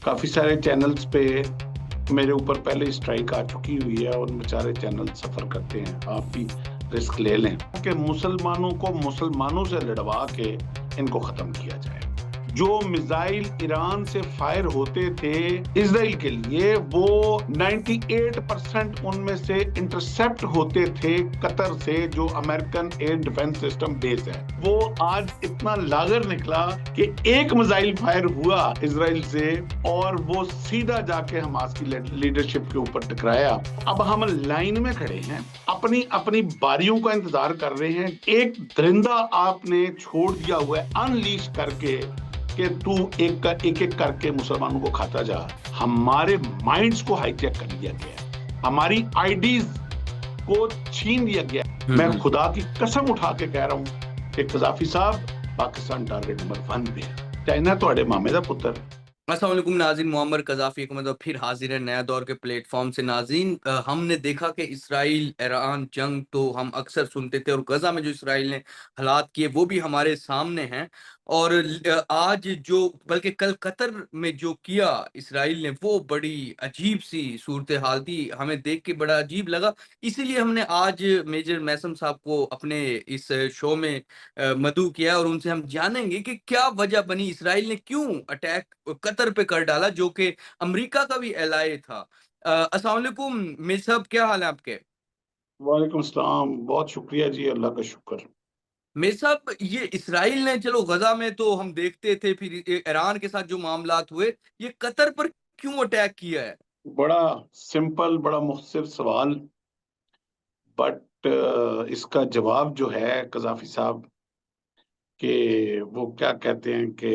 काफ़ी सारे चैनल्स पे मेरे ऊपर पहले स्ट्राइक आ चुकी हुई है और बेचारे चैनल सफ़र करते हैं। आप भी रिस्क ले लें कि मुसलमानों को मुसलमानों से लड़वा के इनको ख़त्म किया जाए। जो मिसाइल ईरान से फायर होते थे इजराइल के लिए, वो 98% उनमें से इंटरसेप्ट होते थे कतर से, जो American air defence system base है। वो आज इतना लागर निकला कि एक मिसाइल फायर हुआ इजराइल से और वो सीधा जाके हमास की लीडरशिप के ऊपर टकराया। अब हम लाइन में खड़े हैं, अपनी अपनी बारियों का इंतजार कर रहे हैं। एक दरिंदा आपने छोड़ दिया हुआ है अनलीश करके कि तू एक एक करके मुसलमानों को खाता जा। हमारे माइंड्स को हाईजैक कर लिया गया, हमारी आईडीज को छीन लिया गया। मैं खुदा की कसम उठा के कह रहा हूं कि कजाफी साहब पाकिस्तान टारगेट नंबर 1 पे है। चाइना ਤੁਹਾਡੇ ਮਾਮੇ ਦਾ ਪੁੱਤਰ। अस्सलाम वालेकुम नाज़रीन, मुअम्मर कज़ाफ़ी एक मतलब फिर हाज़िर है नया दौर के प्लेटफ़ॉर्म से नाज़रीन। हमने देखा कि इस्राइल-ईरान जंग तो हम अक्सर सुनते थे और गज़ा में जो इस्राइल ने हालात किए वो भी हमारे सामने हैं। और आज जो बल्कि कल कतर में जो किया इस्राइल ने वो बड़ी अजीब-सी सूरत-ए-हाल थी, हमें देख के बड़ा अजीब लगा। इसीलिए हमने आज मेजर मैसम साहब को अपने इस शो में मदऊ किया और उनसे हम जानेंगे कि क्या वजह बनी, इस्राइल ने क्यों अटैक कतर पे कर डाला जो कि अमेरिका का भी एलाय था। अस्सलाम वालेकुम मिर साहब, क्या हाल है आपके? वालेकुम सलाम, बहुत शुक्रिया जी, अल्लाह का शुक्र। मिर साहब, ये इस्राइल ने चलो गज़ा में तो हम देखते थे, फिर ईरान के साथ जो मामलात हुए, ये कतर पर क्यों अटैक किया है? बड़ा सिंपल, बड़ा मुख्तसर सवाल, बट इसका जवाब जो है कजाफी साहब कि वो क्या कहते हैं कि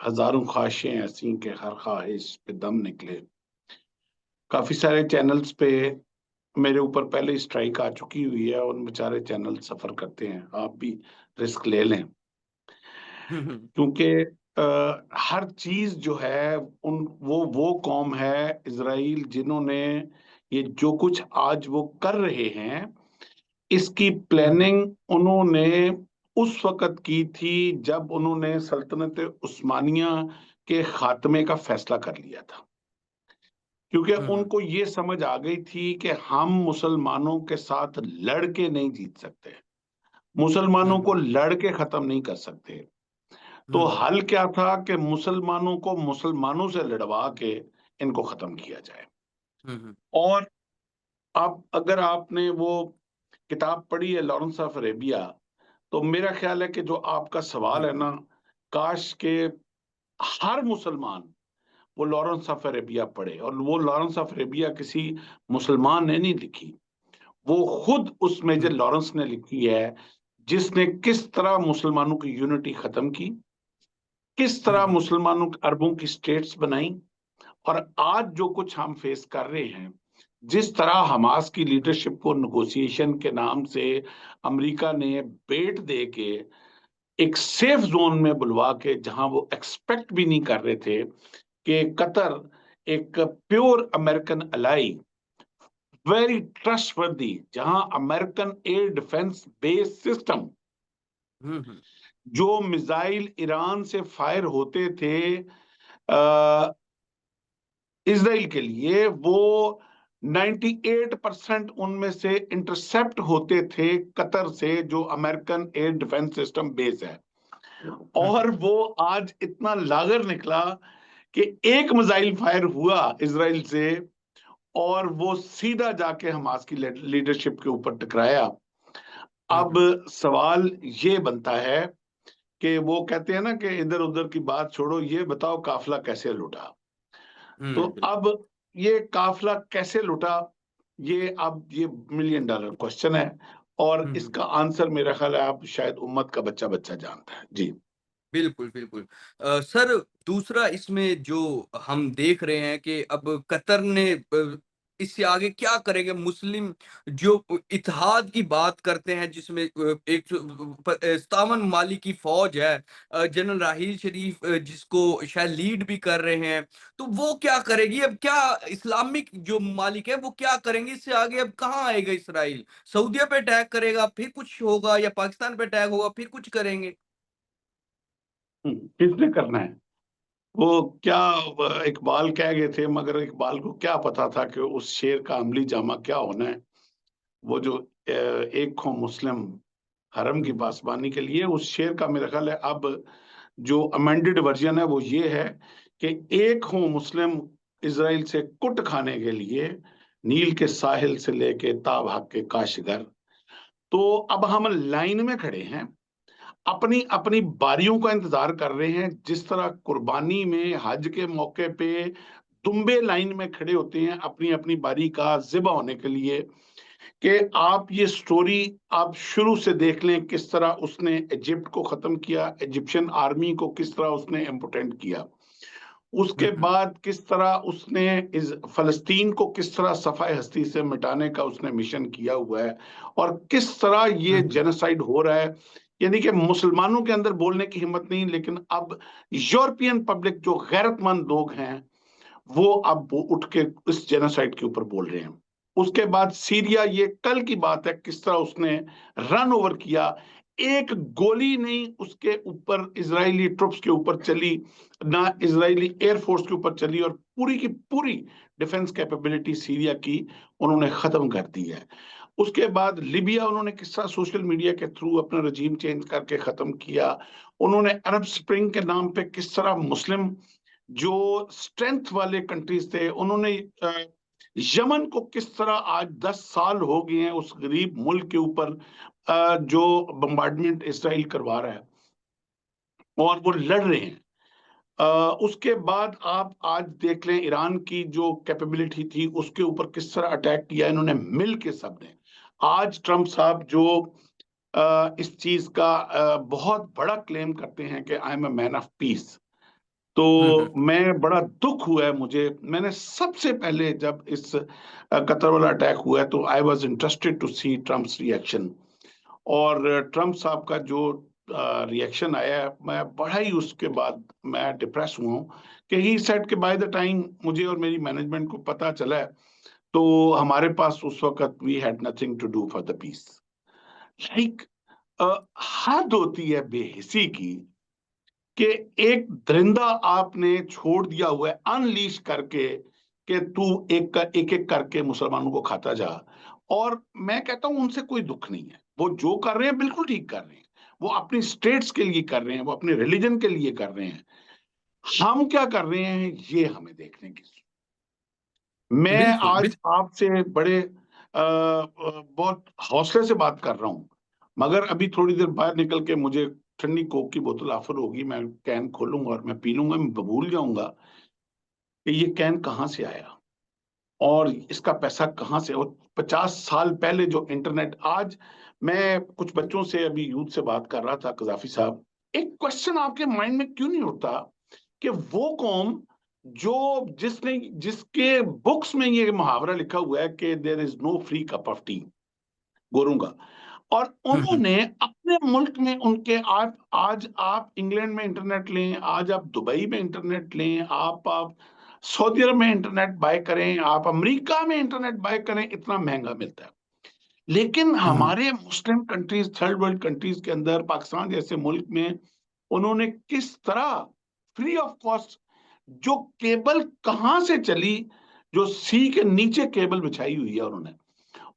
हजारों ख्वाहिशें ऐसी कि हर ख्वाहिश पे दम निकले। काफी सारे चैनल्स पे मेरे ऊपर पहले स्ट्राइक आ चुकी हुई है और बेचारे चैनल सफर करते हैं। आप भी रिस्क ले लें हुँ, हुँ। क्योंकि हर चीज जो है उन वो कौम है इजराइल जिन्होंने ये जो कुछ आज वो कर रहे हैं, इसकी हुँ, हुँ। प्लानिंग उन्होंने उस वक़्त की थी जब उन्होंने सल्तनत उस्मानिया के खात्मे का फैसला कर लिया था। क्योंकि हुँ, हुँ। उनको ये समझ आ गई थी कि हम मुसलमानों के साथ लड़ के नहीं जीत सकते, हुँ, मुसलमानों को हुँ। लड़ के ख़त्म नहीं कर सकते। हुँ, तो हुँ। हल क्या था कि मुसलमानों को मुसलमानों से लड़वा के इनको ख़त्म किया जाए। हुँ, हुँ। और अब अगर आपने वो किताब पढ़ी है लॉरेंस ऑफ अरेबिया, तो मेरा ख्याल है कि जो आपका हुँ, सवाल है हुँ। ना, काश के हर मुसलमान वो लॉरेंस ऑफ अरेबिया पढ़े। और वो लॉरेंस ऑफ अरेबिया किसी मुसलमान ने नहीं लिखी, वो खुद उस हुँ, मेजर हुँ। लॉरेंस ने लिखी है, जिसने किस तरह मुसलमानों की यूनिटी खत्म की, किस हुँ, तरह हुँ। मुसलमानों अरबों की स्टेट्स बनाई। और आज जो कुछ हम फेस कर रहे हैं, जिस तरह हमास की हुँ, लीडरशिप को नेगोशिएशन के नाम से अमेरिका ने बेट दे के एक सेफ जोन में बुलवा के, जहां वो एक्सपेक्ट भी नहीं कर रहे थे कि कतर एक pure American ally, very trustworthy, जहां American air defence base system, हुँ, हुँ। जो मिसाइल ईरान से फायर होते थे अ, इजराइल के लिए, वो 98% उनमें से इंटरसेप्ट होते थे कतर से, जो American air defence system base है। हुँ, हुँ। और वो आज इतना लागर निकला कि एक मिसाइल फायर हुआ इजराइल से और वो सीधा जाके हमास की लीडरशिप के ऊपर टकराया। हुँ, अब हुँ। सवाल ये बनता है कि वो कहते हैं ना कि इधर उधर की बात छोड़ो, ये बताओ काफिला कैसे लुटा। तो हुँ, बिल्कुल। अब ये काफिला कैसे लुटा, ये मिलियन डॉलर क्वेश्चन है। और हुँ, हुँ। इसका आंसर मेरा ख्याल है आप शायद उम्मत का बच्चा बच्चा जानता है जी। बिल्कुल, बिल्कुल। सर, दूसरा इसमें जो हम देख रहे हैं कि अब कतर ने इससे आगे क्या करेंगे? मुस्लिम जो इत्तेहाद की बात करते हैं जिसमें 57 ममालिक की फ़ौज है, जनरल राहील शरीफ जिसको शायद लीड भी कर रहे हैं, तो वो क्या करेगी? अब क्या इस्लामिक जो ममालिक हैं वो क्या करेंगे? इससे आगे अब कहाँ आएगा इसराइल? सऊदीया पे अटैक करेगा, फिर कुछ होगा, या पाकिस्तान पे अटैक होगा, फिर कुछ करेंगे? किसने करना है? वो क्या इकबाल कह गए थे, मगर इकबाल को क्या पता था कि उस शेर का अमली जामा क्या होना है। वो जो एक हो मुस्लिम हरम की पासबानी के लिए, उस शेर का मेरा ख्याल है अब जो अमेंडेड वर्जन है वो ये है कि एक हो मुस्लिम इसराइल से कुट खाने के लिए, नील के साहिल से लेके ताब हक के काशगर। तो अब हम लाइन में खड़े हैं, अपनी अपनी बारियों का इंतजार कर रहे हैं। जिस तरह कुर्बानी में हज के मौके पे दुम्बे लाइन में खड़े होते हैं अपनी अपनी बारी का जिबा होने के लिए, कि आप ये स्टोरी आप शुरू से देख लें, किस तरह उसने इजिप्ट को खत्म किया, इजिप्शियन आर्मी को किस तरह उसने इम्पोर्टेंट किया, उसके हम्म बाद किस तरह उसने इस फलस्तीन को किस तरह सफाए हस्ती से मिटाने का उसने मिशन किया हुआ है, और किस तरह ये हम्म जेनोसाइड हो रहा है। यानी कि मुसलमानों के अंदर बोलने की हिम्मत नहीं, लेकिन अब यूरोपियन पब्लिक जो गैरतमंद लोग हैं वो अब वो उठ के इस जेनोसाइड के ऊपर बोल रहे हैं। उसके बाद सीरिया, ये कल की बात है किस तरह उसने रन ओवर किया। एक गोली नहीं उसके ऊपर इजरायली ट्रुप्स के ऊपर चली, ना इजरायली एयरफोर्स के ऊपर चली, और पूरी की पूरी डिफेंस कैपेबिलिटी सीरिया की उन्होंने खत्म कर दी है। उसके बाद लिबिया उन्होंने किस तरह सोशल मीडिया के थ्रू अपना रजीम चेंज करके खत्म किया। उन्होंने अरब स्प्रिंग के नाम पे किस तरह मुस्लिम जो स्ट्रेंथ वाले कंट्रीज थे, उन्होंने यमन को किस तरह आज 10 साल हो गए हैं उस गरीब मुल्क के ऊपर जो बम्बार्डमेंट इसराइल करवा रहा है, और वो लड़ रहे हैं। उसके बाद आप आज देख लें ईरान की जो कैपेबिलिटी थी उसके ऊपर किस तरह अटैक किया इन्होंने मिल के सबने। आज ट्रंप साहब जो इस चीज का बहुत बड़ा क्लेम करते हैं कि I am a man of peace, तो हम्म मैं बड़ा दुख हुआ है मुझे। मैंने सबसे पहले जब इस कतर वाला अटैक हुआ है तो I was interested to see Trump's reaction, और ट्रम्प साहब का जो रिएक्शन आया है, मैं बड़ा ही उसके बाद मैं डिप्रेस हुआ हूँ कि ही सेड कि बाय द टाइम मुझे और मेरी मैनेजमेंट को पता चला है तो हमारे पास उस वक्त we had nothing to do for the peace. Like हद होती है बेहिसी की कि एक दरिंदा आपने छोड़ दिया हुआ है अनलीश करके कि तू एक एक करके मुसलमानों को खाता जा। और मैं कहता हूं उनसे कोई दुख नहीं है, वो जो कर रहे हैं बिल्कुल ठीक कर रहे हैं, वो अपनी स्टेट्स के लिए कर रहे हैं, वो अपने रिलीजन के लिए कर रहे हैं। हम क्या कर रहे हैं ये हमें देखने की। मैं बिल्कुल आज बिल्कुल आपसे बड़े बहुत हौसले से बात कर रहा हूं, मगर अभी थोड़ी देर बाहर निकल के मुझे ठंडी कोक की बोतल ऑफर होगी, मैं कैन खोलूंगा और मैं पी लूंगा, मैं भूल जाऊंगा कि ये कैन कहाँ से आया और इसका पैसा कहाँ से। और 50 साल पहले जो इंटरनेट, आज मैं कुछ बच्चों से अभी यूथ से बात कर रहा था, कजाफी साहब, एक क्वेश्चन आपके माइंड में क्यों नहीं उठता कि वो कौम जो जिसने जिसके बुक्स में ये मुहावरा लिखा हुआ है कि there is no free cup of tea, गोरों का, और हम्म उन्होंने अपने मुल्क में उनके, आप आज आप इंग्लैंड में इंटरनेट लें, आज आप दुबई में इंटरनेट लें, आप सऊदी अरब में इंटरनेट बाय करें, आप अमेरिका में इंटरनेट बाय करें, इतना महंगा मिलता है। लेकिन हम्म हमारे Muslim countries, third world countries के अंदर, पाकिस्तान जैसे मुल्क में, उन्होंने किस तरह फ्री ऑफ कॉस्ट, जो केबल कहां से चली, जो सी के नीचे केबल बिछाई हुई है उन्होंने,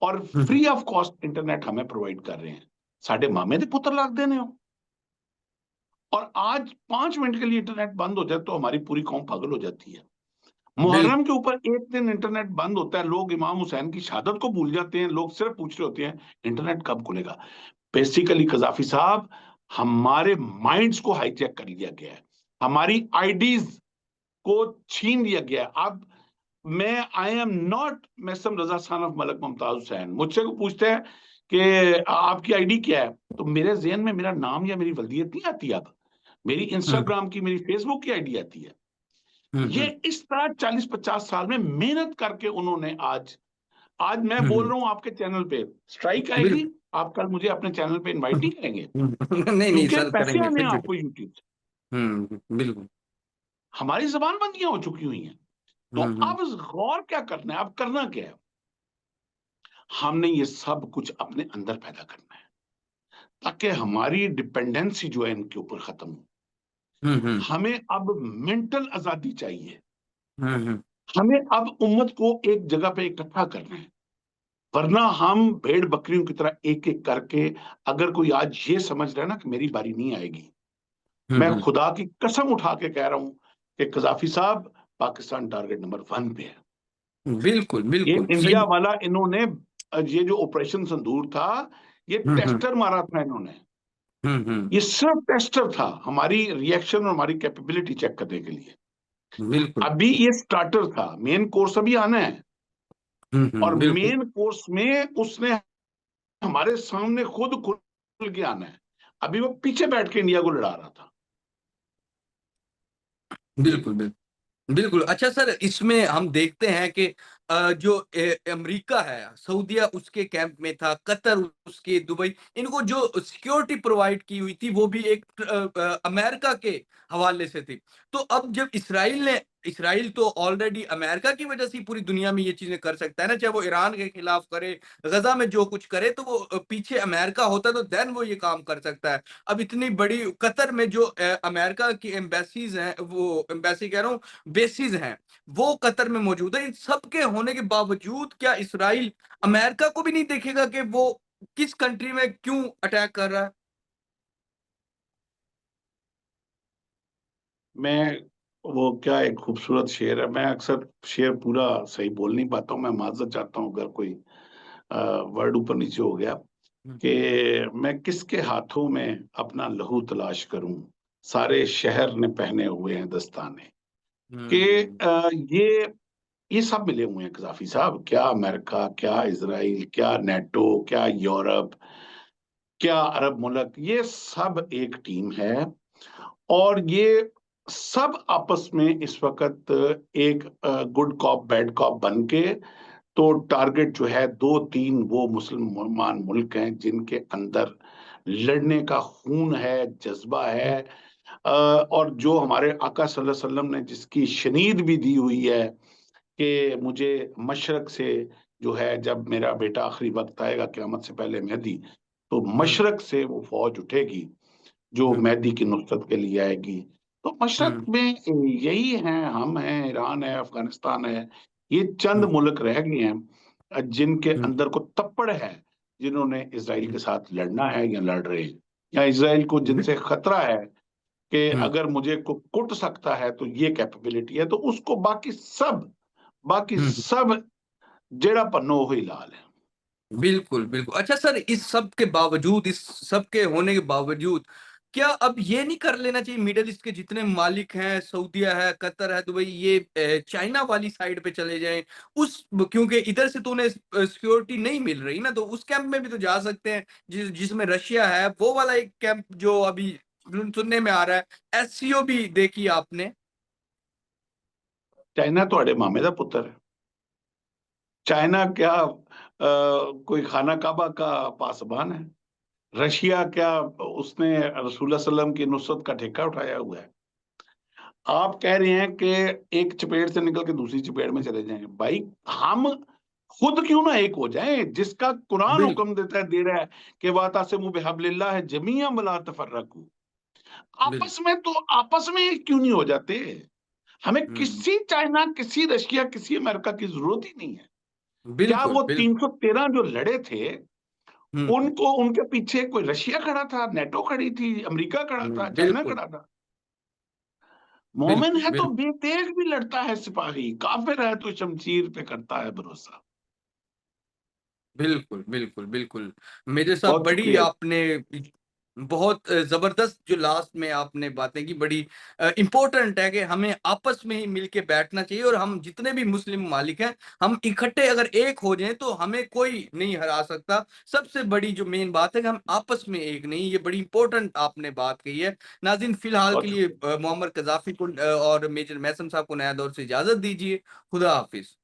और हम्म फ्री ऑफ कॉस्ट इंटरनेट हमें प्रोवाइड कर रहे हैं। साढ़े मामे दे पुत्र लाग देने हो, और आज 5 मिनट के लिए इंटरनेट बंद हो जाए तो हमारी पूरी कौम पागल हो जाती है। बिल्कुल मुहर्रम के ऊपर एक दिन इंटरनेट बंद होता है, लोग इमाम हुसैन की शहादत को भूल जाते हैं, लोग सिर्फ पूछ रहे होते हैं इंटरनेट कब खुलेगा। बेसिकली कजाफी साहब, हमारे माइंड्स को हाईजैक कर लिया गया है, हमारी आईडीज को छीन लिया गया है। अब मैं, I am not Maisam Raza Khan of Malak Mumtaz Hussain, मुझसे को पूछते हैं कि आपकी आईडी क्या है, तो मेरे जहन में मेरा नाम या मेरी वल्दियत नहीं आती। अब मेरी हम्म इंस्टाग्राम की, मेरी फेसबुक की आईडी आती है। ये हम्म इस तरह 40-50 साल में मेहनत करके उन्होंने आज, आज मैं बोल हम्म रहा हूं आपके चैनल पे स्ट्राइक आएगी, बिल्कुल आप कल मुझे अपने चैनल पे इनवाइट नहीं करेंगे, नहीं नहीं क्योंकि सर पैसे करेंगे आने हैं फिर भी आपको यूट्यूब से। बिल्कुल हमारी जबान बंदियां हो चुकी हुई हैं। तो हम्म अब गौर क्या करना है, अब करना क्या है, हमने ये सब कुछ अपने अंदर पैदा करना है ताकि हमारी डिपेंडेंसी जो है इनके ऊपर खत्म हो। हुँ। हमें अब मेंटल आजादी चाहिए। हुँ। हमें अब उम्मत को एक जगह पे इकट्ठा करना है, वरना हम भेड़ बकरियों की तरह एक एक करके, अगर कोई आज ये समझ रहा है ना कि मेरी बारी नहीं आएगी, मैं हुँ। खुदा की कसम उठा के कह रहा हूं कि कजाफी साहब पाकिस्तान टारगेट नंबर 1 पे है। बिल्कुल, ये बिल्कुल, इंडिया सही। वाला इन्होंने ये जो ऑपरेशन सिंदूर था, ये हुँ। टेस्टर मारा था इन्होंने। हुँ। ये सिर्फ टेस्टर था हमारी रिएक्शन और हमारी कैपेबिलिटी चेक करने के लिए। बिल्कुल। अभी ये स्टार्टर था, मेन कोर्स अभी आना है। और बिल्कुल, मेन कोर्स में उसने हमारे सामने खुद खुल के आना है। अभी वो पीछे बैठ के इंडिया को लड़ा रहा था। बिल्कुल, बिल्कुल। अच्छा सर, इसमें हम देखते हैं कि जो अमेरिका है, सऊदीया उसके कैंप में था, कतर उसके, दुबई, इनको जो सिक्योरिटी प्रोवाइड की हुई थी, वो भी एक अमेरिका के हवाले से थी। तो अब जब इस्राइल तो ऑलरेडी अमेरिका की वजह से ही पूरी दुनिया में ये चीज़ें कर सकता है ना, चाहे वो ईरान के खिलाफ करे, गज़ा में जो कुछ करे, तो वो पीछे अमेरिका होता तो देन वो ये काम कर सकता है। अब इतनी बड़ी कतर में जो अमेरिका की एम्बेसीज़ हैं, वो एम्बेसी कह रहा हूँ, बेसिस हैं, वो कतर में मौजूद है। इन सब के होने के बावजूद क्या इसराइल अमेरिका को भी नहीं देखेगा कि वो किस कंट्री में क्यों अटैक कर रहा है? मैं वो क्या एक खूबसूरत शेर है, मैं अक्सर शेर पूरा सही बोल नहीं पाता हूँ, मैं माजरत चाहता हूँ अगर कोई वर्ड ऊपर नीचे हो गया। हुँ, कि मैं किसके हाथों में अपना लहू तलाश करूं, सारे शहर ने पहने हुए हैं दस्ताने। कि हुँ, ये सब मिले हुए हैं कजाफी साहब, क्या अमेरिका, क्या इसराइल, क्या नेटो, क्या यूरोप, क्या अरब मुल्क, ये सब एक टीम है। और ये सब आपस में इस वक्त एक गुड कॉप बैड कॉप बन के, तो टारगेट जो है दो तीन वो मुसलमान मुल्क हैं जिनके अंदर लड़ने का खून है, जज्बा हुँ, है। और जो हमारे आका सल्लल्लाहु अलैहि वसल्लम ने जिसकी शनीद भी दी हुई है कि मुझे मशरक से, जो है जब मेरा बेटा आखिरी वक्त आएगा क़यामत से पहले मेहदी, तो हुँ, मशरक से वो फौज उठेगी जो हुँ, मेहदी की नुसरत के लिए आएगी। तो मशरक हुँ, में यही हैं, हम हैं, ईरान है, अफगानिस्तान है, ये चंद हुँ, मुल्क रह गए हैं जिनके हुँ, अंदर को तप्पड़ है, जिन्होंने इसराइल हुँ, के साथ लड़ना है या लड़ रहे हैं, या इसराइल को बि जिनसे खतरा है कि हुँ, अगर मुझे को कुट सकता है तो ये कैपेबिलिटी है, तो उसको बाकी हुँ। सब जेड़ा पन्नो वही लाल है। बिल्कुल, बिल्कुल। अच्छा सर, इस सब के बावजूद, इस सब के होने के बावजूद, क्या अब ये नहीं कर लेना चाहिए मिडल ईस्ट के जितने मालिक हैं, सऊदीया है, कतर है, दुबई, ये चाइना वाली साइड पे चले जाएँ? क्योंकि इधर से तो उन्हें सिक्योरिटी नहीं मिल रही ना, तो उस कैंप में भी तो जा सकते हैं, जिसमें रशिया है, वो वाला एक कैंप जो अभी सुनने में आ रहा है, एससीओ भी देखी आपने? चाइना ਤੁਹਾਡੇ मामे का पुत्र है। चाइना क्या कोई खाना काबा का पासबान है? रशिया क्या उसने रसूलुल्लाह सल्लम की नुसरत का ठेका उठाया हुआ है? आप कह रहे हैं कि एक चपेट से निकल के दूसरी चपेट में चले जाएंगे। भाई, हम खुद क्यों ना एक हो जाएं, जिसका कुरान बिल हुक्म देता है, दे रहा है कि वातासिमू बिहब्लिल्लाह है जमीअन वला तफर्रकू। बिल आपस में एक क्यों नहीं हो जाते? हमें हुँ, किसी चाइना, किसी रशिया, किसी अमेरिका की जरूरत ही नहीं है। क्या बिल्कुल, वो बिल्कुल। 313 जो लड़े थे, हुँ, उनको उनके पीछे कोई रशिया खड़ा था, नेटो खड़ी थी, अमेरिका खड़ा था, चाइना बिल्कुल, खड़ा था? मोमिन बिल्कुल, है तो बिल्कुल। बेतेग भी लड़ता है सिपाही, काफिर है तो शमशीर पे करता है भरोसा। बिल्कुल, बिल्कुल, बिल्कुल। मेरे साथ बहुत बड़ी शुक्रिया। आपने बहुत ज़बरदस्त जो लास्ट में आपने बातें की, बड़ी इम्पोर्टेंट है कि हमें आपस में ही मिल के बैठना चाहिए, और हम जितने भी मुस्लिम ममालिक हैं, हम इकट्ठे अगर एक हो जाएँ तो हमें कोई नहीं हरा सकता। सबसे बड़ी जो मेन बात है कि हम आपस में एक नहीं, ये बड़ी इम्पोर्टेंट आपने बात कही है। नाज़रीन, फ़िलहाल के बहुत लिए शुक्रिया। मोहम्मद कज़ाफ़ी को और मेजर महसन साहब को नया दौर से इजाज़त दीजिए। खुदा हाफ़िज़।